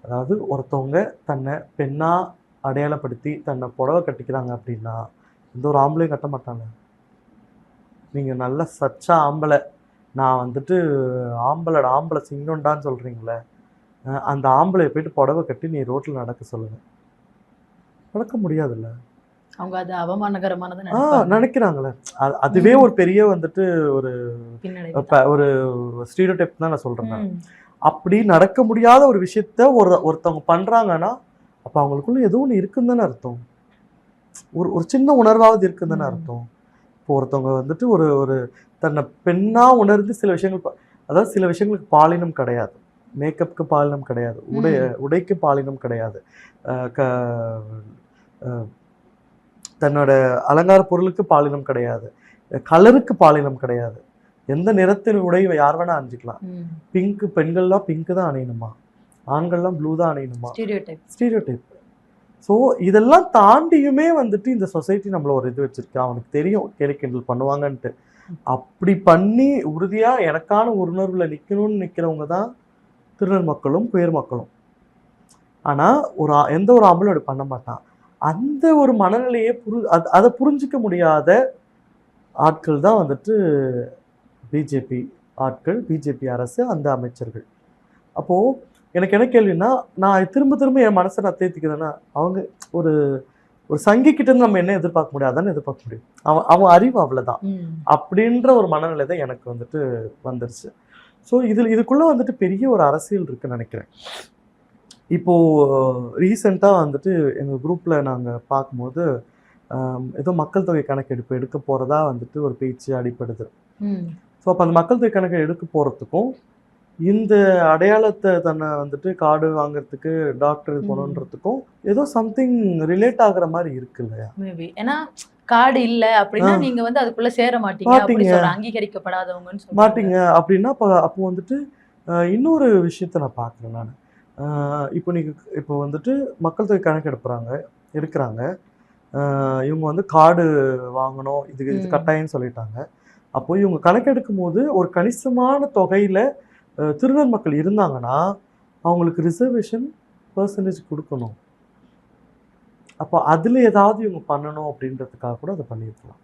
அதாவது ஒருத்தவங்க தன்னை பெண்ணா அடையாளப்படுத்தி தன்னை புடவை கட்டிக்கிறாங்க அப்படின்னா எந்த ஒரு ஆம்பளையும் கட்ட மாட்டாங்க. நீங்கள் நல்ல சச்சா ஆம்பளை, நான் வந்துட்டு ஆம்பளை சிங்கம்டான்னு சொல்கிறீங்களே, அந்த ஆம்பளையை போயிட்டு புடவை கட்டி நீ ரோட்டில் நடக்க சொல்லுங்க, நடக்க முடியாதுல்ல. அவங்க அது அவமானகரமானது நினைக்கிறாங்களே. அதுவே ஒரு பெரிய வந்துட்டு ஒரு ஒரு ஸ்டீரியோடைப் தான் நான் சொல்றேன். அப்படி நடக்க முடியாத ஒரு விஷயத்த ஒருத்தவங்க பண்றாங்கன்னா அப்ப அவங்களுக்குள்ள ஏதோ ஒன்று இருக்குன்னு தானே அர்த்தம். ஒரு சின்ன உணர்வாவது இருக்குன்னு தானே அர்த்தம். இப்போ ஒருத்தவங்க வந்துட்டு ஒரு தன்னை பெண்ணா உணர்ந்து சில விஷயங்கள், அதாவது சில விஷயங்களுக்கு பாலினம் கிடையாது, மேக்கப்புக்கு பாலினம் கிடையாது, உடைக்கு பாலினம் கிடையாது, தன்னோட அலங்கார பொருளுக்கு பாலினம் கிடையாது, கலருக்கு பாலினம் கிடையாது, எந்த நிறத்தின் உடை யார் வேணா அணிஞ்சிக்கலாம். பிங்க், பெண்கள்லாம் பிங்க் தான் அணியணுமா, ஆண்கள்லாம் ப்ளூ தான் அணியணுமா, ஸ்டீரியோடைப். ஸோ இதெல்லாம் தாண்டியுமே வந்துட்டு இந்த சொசைட்டி நம்மள ஒரு இது வச்சிருக்கு. அவனுக்கு தெரியும் கேலி கிண்டல் பண்ணுவாங்கன்ட்டு. அப்படி பண்ணி உறுதியா எனக்கான உணர்வுல நிக்கணும்னு நிக்கிறவங்க தான் திருநர் மக்களும் குயர் மக்களும். ஆனா எந்த ஒரு ஆம்பளும் அப்படி பண்ண மாட்டான். அந்த ஒரு மனநிலையை அதை புரிஞ்சிக்க முடியாத ஆட்கள் தான் வந்துட்டு பிஜேபி ஆட்கள், பிஜேபி அரசு, அந்த அமைச்சர்கள். அப்போ எனக்கு என்ன கேள்வின்னா, நான் திரும்ப என் மனசை நான் தேர்த்திக்கிறேன்னா, அவங்க ஒரு சங்கிக்கிட்ட இருந்து நம்ம என்ன எதிர்பார்க்க முடியாது, அதானே எதிர்பார்க்க முடியும். அவன் அறிவு அவ்வளவுதான் அப்படின்ற ஒரு மனநிலை தான் எனக்கு வந்துட்டு வந்துருச்சு. ஸோ இதுக்குள்ள வந்துட்டு பெரிய ஒரு அரசியல் இருக்குன்னு நினைக்கிறேன். இப்போ ரீசெண்டாக வந்துட்டு எங்கள் குரூப்ல நாங்கள் பார்க்கும்போது ஏதோ மக்கள் தொகை கணக்கெடுப்பு எடுக்க போறதா வந்துட்டு ஒரு பேச்சு அடிப்படுது. ஸோ அப்போ அந்த மக்கள் தொகை கணக்கு எடுக்க போறதுக்கும் இந்த அடையாளத்தை தன்னை வந்துட்டு கார்டு வாங்குறதுக்கு டாக்டர் இது பண்ணணுன்றதுக்கும் ஏதோ சம்திங் ரிலேட் ஆகுற மாதிரி இருக்கு இல்லையா? மேபி ஏன்னா கார்டு இல்ல அப்படின்னா நீங்க வந்து அதுக்குள்ள சேர மாட்டீங்க, அங்கீகரிக்கப்படாதவங்கன்னு மாட்டீங்க அப்படின்னா அப்போ வந்துட்டு இன்னொரு விஷயத்த நான் பார்க்குறேன் நான். இப்போ வந்துட்டு மக்கள் தொகை கணக்கு எடுக்கிறாங்க. இவங்க வந்து கார்டு வாங்கணும், இது கட்டாயம்னு சொல்லிட்டாங்க. அப்போ இவங்க கணக்கெடுக்கும் போது ஒரு கணிசமான தொகையில திருநர் மக்கள் இருந்தாங்கன்னா அவங்களுக்கு ரிசர்வேஷன் பர்சன்டேஜ் கொடுக்கணும். அப்போ அதுல ஏதாவது இவங்க பண்ணணும் அப்படின்றதுக்காக கூட அதை பண்ணியிருக்கலாம்.